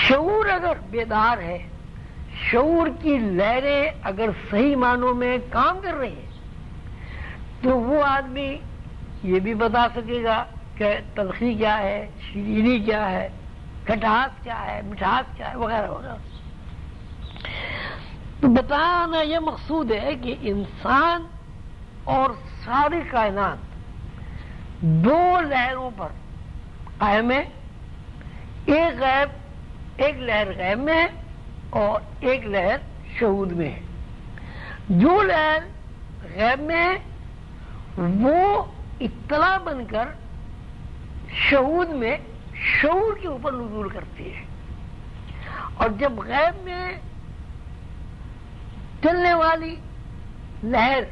شعور اگر بیدار ہے، شعور کی لہریں اگر صحیح معنوں میں کام کر رہی ہیں، تو وہ آدمی یہ بھی بتا سکے گا کہ تلخی کیا ہے، شیرینی کیا ہے، کھٹاس کیا ہے، مٹھاس کیا ہے، وغیرہ وغیرہ۔ تو بتانا یہ مقصود ہے کہ انسان اور ساری کائنات دو لہروں پر قائم ہے، ایک لہر غیب میں ہے اور ایک لہر شہود میں ہے۔ جو لہر غیب میں ہے وہ اطلاع بن کر شہود میں شعور کے اوپر نزول کرتی ہے، اور جب غیب میں چلنے والی لہر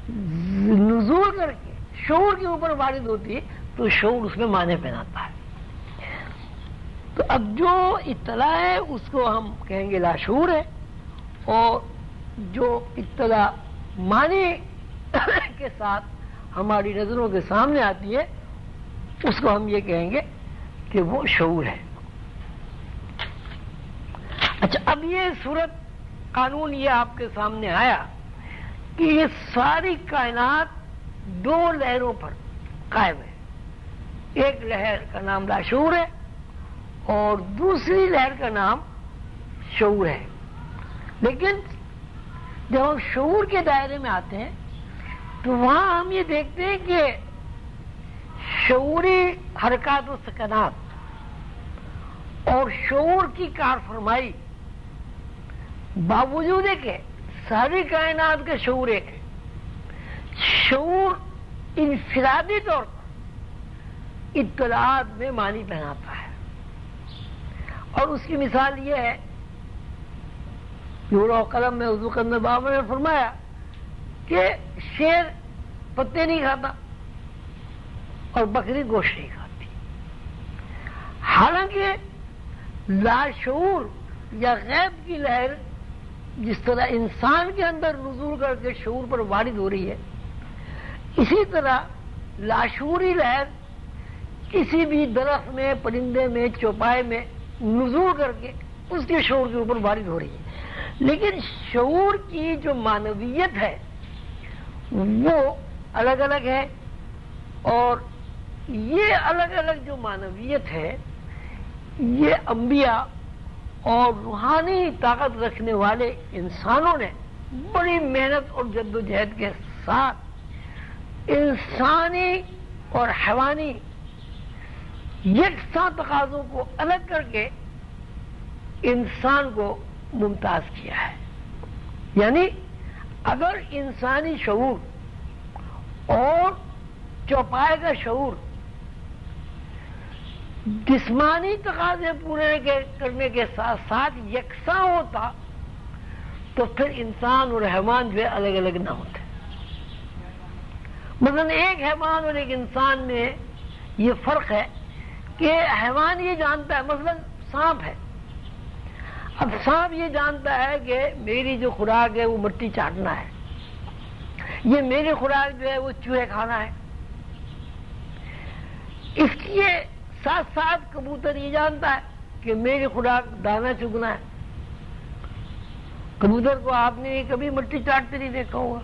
نزول کر کے شعور کے اوپر وارد ہوتی ہے تو شعور اس میں معنی پہناتا ہے۔ تو اب جو اطلاع ہے اس کو ہم کہیں گے لاشعور ہے، اور جو اطلاع معنی کے ساتھ ہماری نظروں کے سامنے آتی ہے اس کو ہم یہ کہیں گے کہ وہ شعور ہے۔ اچھا، اب یہ صورت قانون یہ آپ کے سامنے آیا کہ یہ ساری کائنات دو لہروں پر قائم ہے، ایک لہر کا نام لاشعور ہے اور دوسری لہر کا نام شعور ہے۔ لیکن جب ہم شعور کے دائرے میں آتے ہیں تو وہاں ہم یہ دیکھتے ہیں کہ شعوری حرکات و سکنات اور شعور کی کار فرمائی باوجود ہے کہ ساری کائنات کا شعور ایک ہے، شعور انفرادی طور پر اطلاعات میں معنی پہناتا ہے، اور اس کی مثال یہ ہے نور و قلم میں حضور قلم بابا نے فرمایا کہ شیر پتے نہیں کھاتا اور بکری گوشت نہیں کھاتی، حالانکہ لاشعور یا غیب کی لہر جس طرح انسان کے اندر نزول کر کے شعور پر وارد ہو رہی ہے، اسی طرح لاشعوری لہر کسی بھی درخت میں، پرندے میں، چوپائے میں نزول کر کے اس کے شعور کے اوپر وارد ہو رہی ہے۔ لیکن شعور کی جو معنویت ہے وہ الگ الگ ہے، اور یہ الگ الگ جو معنویت ہے یہ انبیاء اور روحانی طاقت رکھنے والے انسانوں نے بڑی محنت اور جد و جہد کے ساتھ انسانی اور حیوانی یکساں تقاضوں کو الگ کر کے انسان کو ممتاز کیا ہے۔ یعنی اگر انسانی شعور اور چوپائے کا شعور جسمانی تقاضے پورے کرنے کے ساتھ ساتھ یکساں ہوتا تو پھر انسان اور حیوان جو ہے الگ الگ نہ ہوتے۔ مثلا ایک حیوان اور ایک انسان میں یہ فرق ہے کہ حیوان یہ جانتا ہے، مثلا سانپ ہے، اب سانپ یہ جانتا ہے کہ میری جو خوراک ہے وہ مٹی چاٹنا ہے، یہ میری خوراک جو ہے وہ چوہے کھانا ہے۔ اس کے ساتھ ساتھ کبوتر یہ جانتا ہے کہ میری خوراک دانا چگنا ہے۔ کبوتر کو آپ نے کبھی مٹی چاٹتے نہیں دیکھا ہوگا۔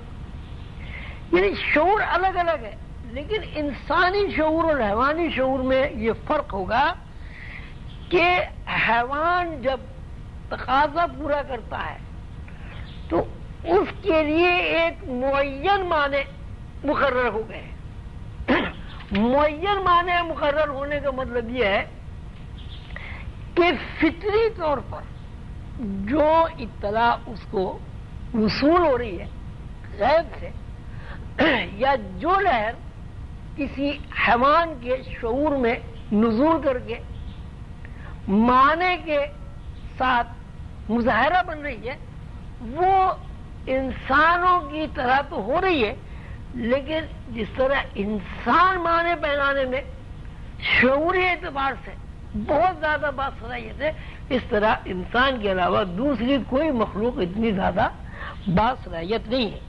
یعنی شعور الگ الگ ہے، لیکن انسانی شعور اور حیوانی شعور میں یہ فرق ہوگا کہ حیوان جب تقاضا پورا کرتا ہے تو اس کے لیے ایک معین معنی مقرر ہو گئے۔ معین معنی مقرر ہونے کا مطلب یہ ہے کہ فطری طور پر جو اطلاع اس کو وصول ہو رہی ہے غیب سے، یا جو لہر کسی حیوان کے شعور میں نزول کر کے معنی کے ساتھ مظاہرہ بن رہی ہے، وہ انسانوں کی طرح تو ہو رہی ہے، لیکن جس طرح انسان معنی پہنانے میں شعوری اعتبار سے بہت زیادہ باصلاحیت ہے، اس طرح انسان کے علاوہ دوسری کوئی مخلوق اتنی زیادہ باصلاحیت نہیں ہے۔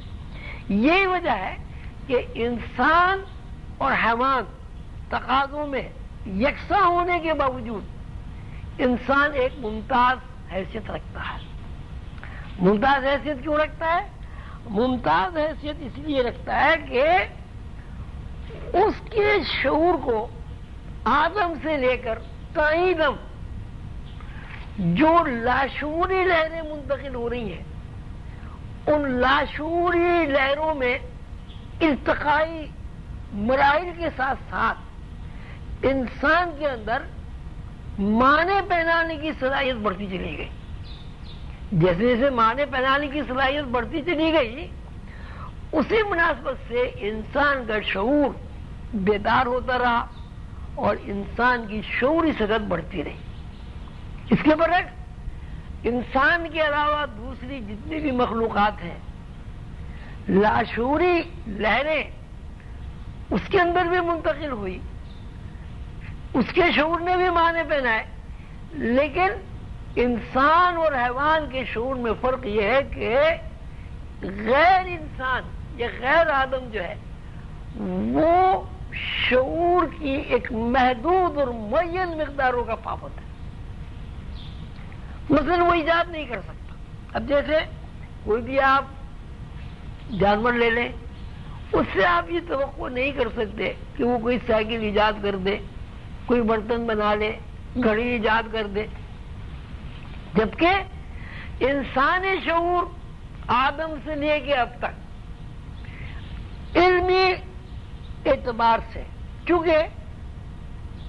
یہی وجہ ہے کہ انسان اور حیوان تقاضوں میں یکساں ہونے کے باوجود انسان ایک ممتاز حیثیت رکھتا ہے. ممتاز حیثیت کیوں رکھتا ہے؟ ممتاز حیثیت اس لیے رکھتا ہے کہ اس کے شعور کو آدم سے لے کر تائیں دم جو لاشعوری لہریں منتقل ہو رہی ہیں، ان لاشعوری لہروں میں ارتقائی مراحل کے ساتھ ساتھ انسان کے اندر معنی پہنانے کی صلاحیت بڑھتی چلی گئی. جیسے جیسے معنی پہنانے کی صلاحیت بڑھتی چلی گئی، اسی مناسبت سے انسان کا شعور بیدار ہوتا رہا اور انسان کی شعوری سطح بڑھتی رہی. اس کے برعکس انسان کے علاوہ دوسری جتنی بھی مخلوقات ہیں، لاشعوری لہریں اس کے اندر بھی منتقل ہوئی، اس کے شعور نے بھی معنی پہنائے، لیکن انسان اور حیوان کے شعور میں فرق یہ ہے کہ غیر انسان یا غیر آدم جو ہے وہ شعور کی ایک محدود اور معین مقداروں کا پابند ہے. مثلا وہ ایجاد نہیں کر سکتا. اب جیسے کوئی بھی آپ جانور لے لیں، اس سے آپ یہ توقع نہیں کر سکتے کہ وہ کوئی سائیکل ایجاد کر دے، کوئی برتن بنا لے، گھڑی ایجاد کر دے. جبکہ انسانی شعور آدم سے لے کے اب تک علمی اعتبار سے چونکہ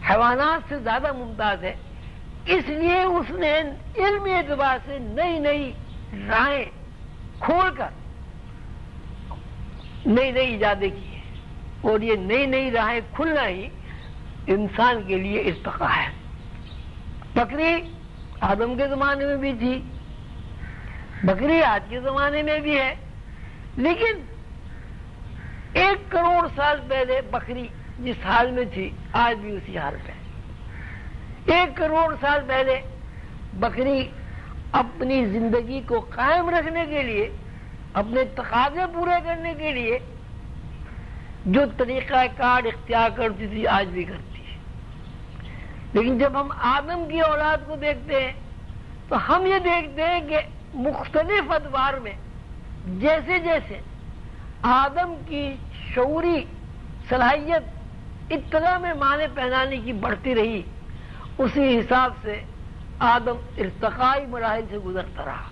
حیوانات سے زیادہ ممتاز ہے، اس لیے اس نے علمی اعتبار سے نئی نئی راہیں کھول کر نئی نئی ایجادیں کی ہیں، اور یہ نئی نئی راہیں کھلنا ہی انسان کے لیے ارتقاء ہے. بکری آدم کے زمانے میں بھی تھی، بکری آج کے زمانے میں بھی ہے، لیکن 1 کروڑ سال پہلے بکری جس حال میں تھی آج بھی اسی حال پہ ہے. 1 کروڑ سال پہلے بکری اپنی زندگی کو قائم رکھنے کے لیے، اپنے تقاضے پورے کرنے کے لیے جو طریقہ کار اختیار کرتی تھی آج بھی کرتی ہے. لیکن جب ہم آدم کی اولاد کو دیکھتے ہیں تو ہم یہ دیکھتے ہیں کہ مختلف ادوار میں جیسے جیسے آدم کی شعوری صلاحیت اطلاع میں معنی پہنانے کی بڑھتی رہی، اسی حساب سے آدم ارتقائی مراحل سے گزرتا رہا.